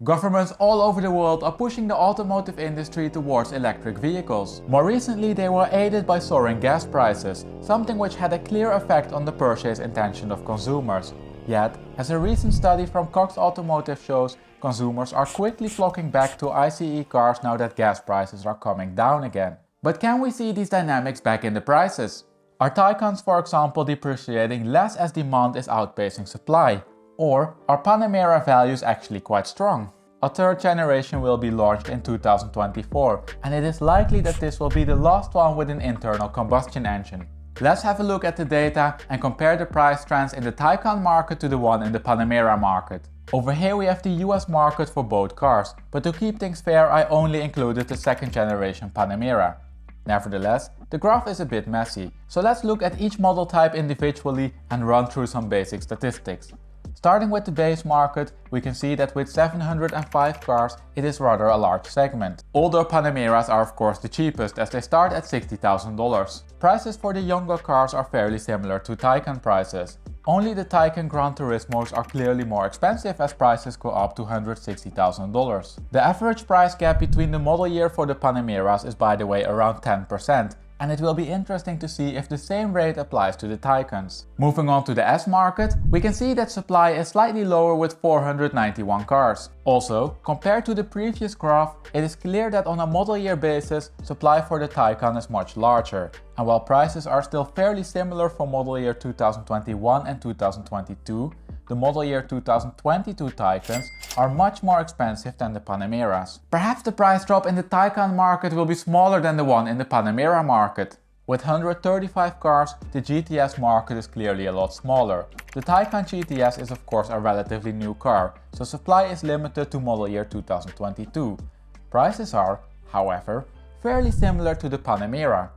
Governments all over the world are pushing the automotive industry towards electric vehicles. More recently, they were aided by soaring gas prices, something which had a clear effect on the purchase intention of consumers. Yet, as a recent study from Cox Automotive shows, consumers are quickly flocking back to ICE cars now that gas prices are coming down again. But can we see these dynamics back in the prices? Are Taycans, for example, depreciating less as demand is outpacing supply? Or are Panamera values actually quite strong? A third generation will be launched in 2024, and it is likely that this will be the last one with an internal combustion engine. Let's have a look at the data and compare the price trends in the Taycan market to the one in the Panamera market. Over here we have the US market for both cars, but to keep things fair I only included the second generation Panamera. Nevertheless, the graph is a bit messy, so let's look at each model type individually and run through some basic statistics. Starting with the base market, we can see that with 705 cars, it is rather a large segment. Older Panameras are of course the cheapest, as they start at $60,000. Prices for the younger cars are fairly similar to Taycan prices. Only the Taycan Gran Turismos are clearly more expensive, as prices go up to $160,000. The average price gap between the model year for the Panameras is, by the way, around 10%. And it will be interesting to see if the same rate applies to the Taycans. Moving on to the S market, we can see that supply is slightly lower with 491 cars. Also, compared to the previous graph, it is clear that on a model year basis, supply for the Taycan is much larger. And while prices are still fairly similar for model year 2021 and 2022, the model year 2022 Taycans are much more expensive than the Panameras. Perhaps the price drop in the Taycan market will be smaller than the one in the Panamera market. With 135 cars, the GTS market is clearly a lot smaller. The Taycan GTS is of course a relatively new car, so supply is limited to model year 2022. Prices are, however, fairly similar to the Panamera.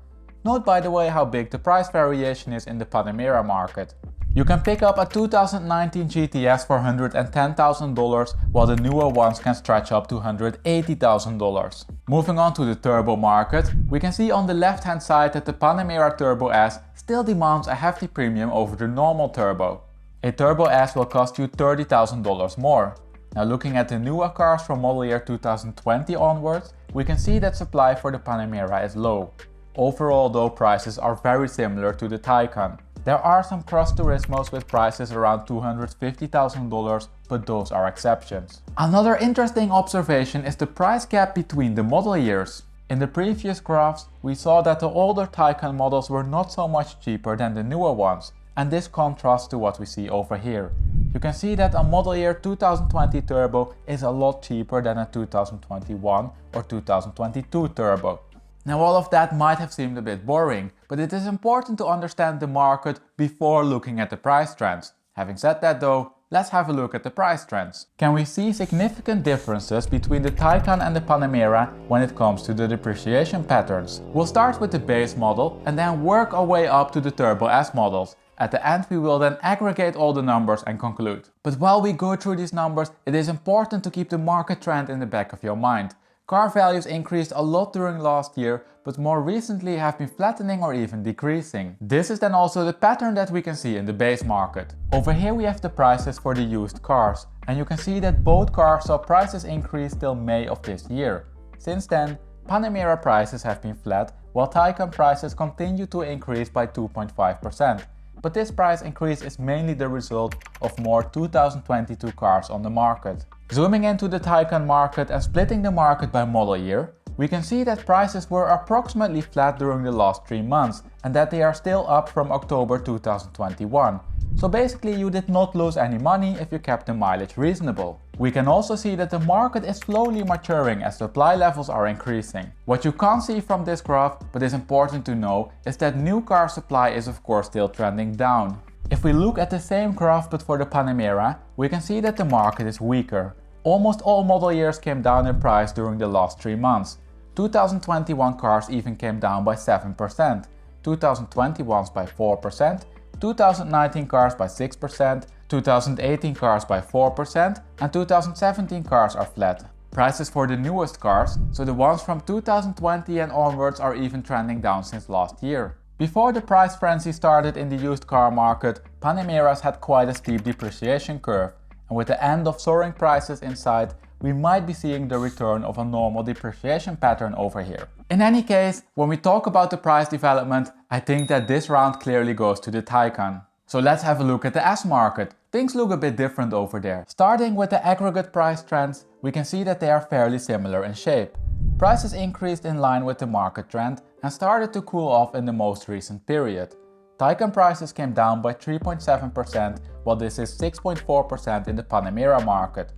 Note by the way how big the price variation is in the Panamera market. You can pick up a 2019 GTS for $110,000, while the newer ones can stretch up to $180,000. Moving on to the turbo market, we can see on the left hand side that the Panamera Turbo S still demands a hefty premium over the normal turbo. A Turbo S will cost you $30,000 more. Now looking at the newer cars from model year 2020 onwards, we can see that supply for the Panamera is low. Overall though, prices are very similar to the Taycan. There are some Cross Turismos with prices around $250,000, but those are exceptions. Another interesting observation is the price gap between the model years. In the previous graphs, we saw that the older Taycan models were not so much cheaper than the newer ones, and this contrasts to what we see over here. You can see that a model year 2020 turbo is a lot cheaper than a 2021 or 2022 turbo. Now all of that might have seemed a bit boring, but it is important to understand the market before looking at the price trends. Having said that though, let's have a look at the price trends. Can we see significant differences between the Taycan and the Panamera when it comes to the depreciation patterns? We'll start with the base model and then work our way up to the Turbo S models. At the end we will then aggregate all the numbers and conclude. But while we go through these numbers, it is important to keep the market trend in the back of your mind. Car values increased a lot during last year, but more recently have been flattening or even decreasing. This is then also the pattern that we can see in the base market. Over here we have the prices for the used cars, and you can see that both cars saw prices increase till May of this year. Since then, Panamera prices have been flat, while Taycan prices continue to increase by 2.5%. But this price increase is mainly the result of more 2022 cars on the market. Zooming into the Taycan market and splitting the market by model year, we can see that prices were approximately flat during the last 3 months and that they are still up from October 2021. So basically you did not lose any money if you kept the mileage reasonable. We can also see that the market is slowly maturing as supply levels are increasing. What you can't see from this graph, but is important to know, is that new car supply is of course still trending down. If we look at the same graph but for the Panamera, we can see that the market is weaker. Almost all model years came down in price during the last 3 months. 2021 cars even came down by 7%, 2021's by 4%, 2019 cars by 6%, 2018 cars by 4%, and 2017 cars are flat. Prices for the newest cars, so the ones from 2020 and onwards, are even trending down since last year. Before the price frenzy started in the used car market, Panameras had quite a steep depreciation curve, and with the end of soaring prices in sight, we might be seeing the return of a normal depreciation pattern over here. In any case, when we talk about the price development, I think that this round clearly goes to the Taycan. So let's have a look at the S market. Things look a bit different over there. Starting with the aggregate price trends, we can see that they are fairly similar in shape. Prices increased in line with the market trend and started to cool off in the most recent period. Taycan prices came down by 3.7%, while this is 6.4% in the Panamera market.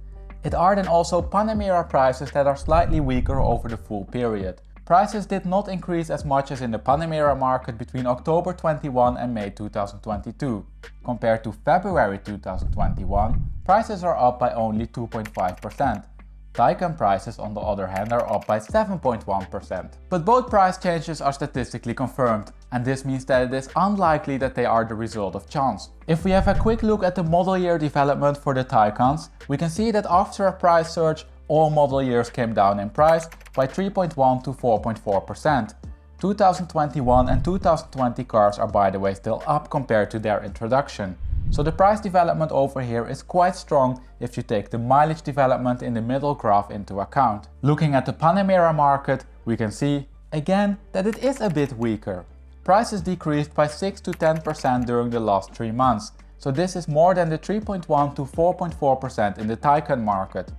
It are then also Panamera prices that are slightly weaker over the full period. Prices did not increase as much as in the Panamera market between October 21 and May 2022. Compared to February 2021, prices are up by only 2.5%. Taycan prices on the other hand are up by 7.1%. But both price changes are statistically confirmed, and this means that it is unlikely that they are the result of chance. If we have a quick look at the model year development for the Taycans, we can see that after a price surge, all model years came down in price by 3.1 to 4.4%. 2021 and 2020 cars are by the way still up compared to their introduction. So the price development over here is quite strong if you take the mileage development in the middle graph into account. Looking at the Panamera market, we can see, again, that it is a bit weaker. Prices decreased by 6 to 10% during the last 3 months, so this is more than the 3.1 to 4.4% in the Taycan market.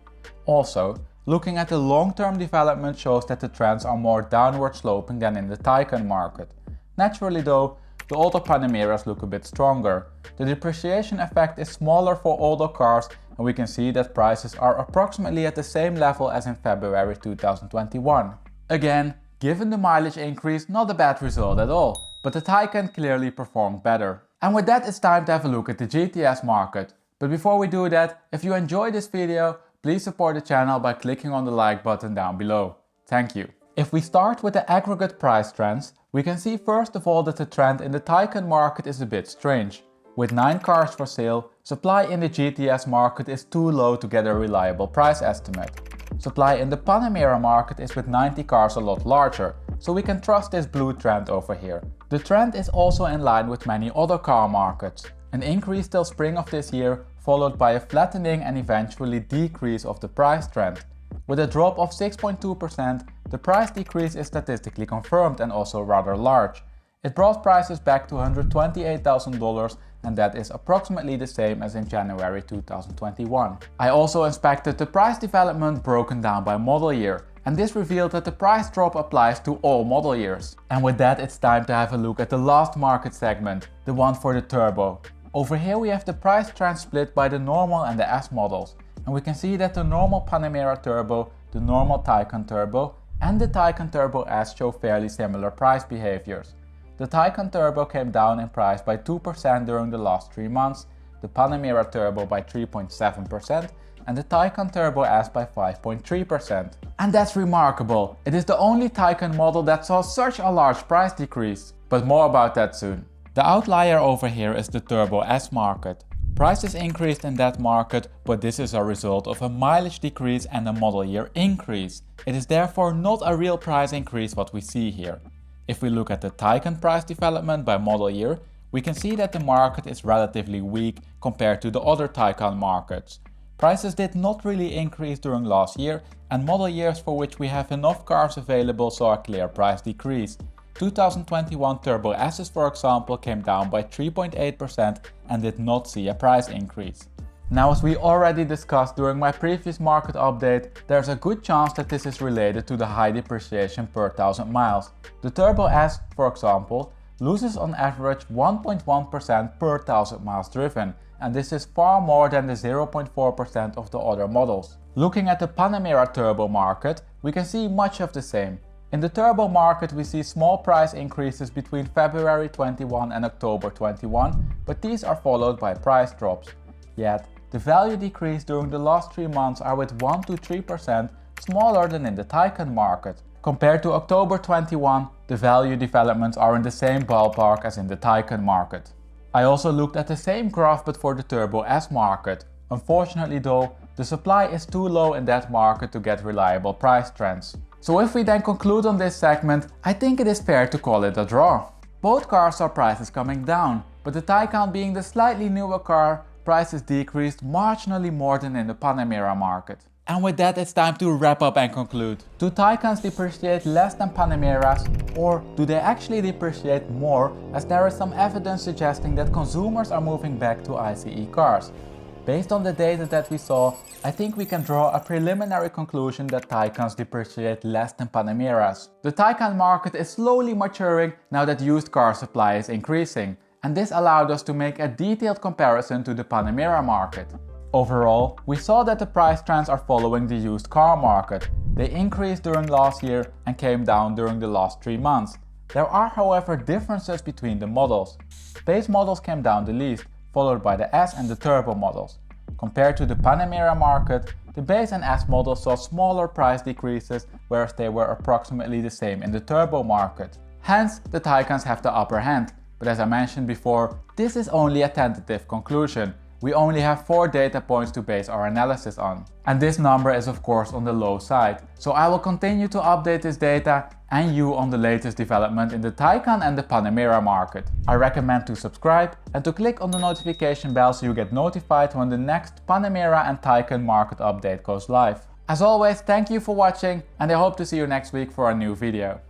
Also, looking at the long-term development shows that the trends are more downward sloping than in the Taycan market. Naturally though, the older Panameras look a bit stronger. The depreciation effect is smaller for older cars, and we can see that prices are approximately at the same level as in February 2021. Again, given the mileage increase, not a bad result at all, but the Taycan clearly performed better. And with that, it's time to have a look at the GTS market. But before we do that, if you enjoyed this video, please support the channel by clicking on the like button down below. Thank you. If we start with the aggregate price trends, we can see first of all that the trend in the Taycan market is a bit strange. With 9 cars for sale, supply in the GTS market is too low to get a reliable price estimate. Supply in the Panamera market is with 90 cars a lot larger, so we can trust this blue trend over here. The trend is also in line with many other car markets. An increase till spring of this year, followed by a flattening and eventually decrease of the price trend. With a drop of 6.2%, the price decrease is statistically confirmed and also rather large. It brought prices back to $128,000, and that is approximately the same as in January 2021. I also inspected the price development broken down by model year, and this revealed that the price drop applies to all model years. And with that, it's time to have a look at the last market segment, the one for the turbo. Over here we have the price trend split by the normal and the S models, and we can see that the normal Panamera Turbo, the normal Taycan Turbo and the Taycan Turbo S show fairly similar price behaviors. The Taycan Turbo came down in price by 2% during the last 3 months, the Panamera Turbo by 3.7% and the Taycan Turbo S by 5.3%. And that's remarkable, it is the only Taycan model that saw such a large price decrease. But more about that soon. The outlier over here is the Turbo S market. Prices increased in that market, but this is a result of a mileage decrease and a model year increase. It is therefore not a real price increase what we see here. If we look at the Taycan price development by model year, we can see that the market is relatively weak compared to the other Taycan markets. Prices did not really increase during last year, and model years for which we have enough cars available saw a clear price decrease. 2021 Turbo S's, for example, came down by 3.8% and did not see a price increase. Now, as we already discussed during my previous market update, there's a good chance that this is related to the high depreciation per 1000 miles. The Turbo S, for example, loses on average 1.1% per 1000 miles driven, and this is far more than the 0.4% of the other models. Looking at the Panamera Turbo market, we can see much of the same. In the turbo market, we see small price increases between February 21 and October 21, but these are followed by price drops. Yet, the value decrease during the last 3 months are with 1 to 3% smaller than in the Taycan market. Compared to October 21, the value developments are in the same ballpark as in the Taycan market. I also looked at the same graph but for the Turbo S market. Unfortunately though, the supply is too low in that market to get reliable price trends. So if we then conclude on this segment, I think it is fair to call it a draw. Both cars saw prices coming down, but the Taycan being the slightly newer car, prices decreased marginally more than in the Panamera market. And with that, it's time to wrap up and conclude. Do Taycans depreciate less than Panameras, or do they actually depreciate more, as there is some evidence suggesting that consumers are moving back to ICE cars? Based on the data that we saw, I think we can draw a preliminary conclusion that Taycans depreciate less than Panameras. The Taycan market is slowly maturing now that used car supply is increasing, and this allowed us to make a detailed comparison to the Panamera market. Overall, we saw that the price trends are following the used car market. They increased during last year and came down during the last 3 months. There are, however, differences between the models. Base models came down the least, followed by the S and the turbo models. Compared to the Panamera market, the base and S models saw smaller price decreases, whereas they were approximately the same in the turbo market. Hence, the Taycans have the upper hand, but as I mentioned before, this is only a tentative conclusion. We only have 4 data points to base our analysis on. And this number is of course on the low side. So I will continue to update this data and you on the latest development in the Taycan and the Panamera market. I recommend to subscribe and to click on the notification bell so you get notified when the next Panamera and Taycan market update goes live. As always, thank you for watching and I hope to see you next week for a new video.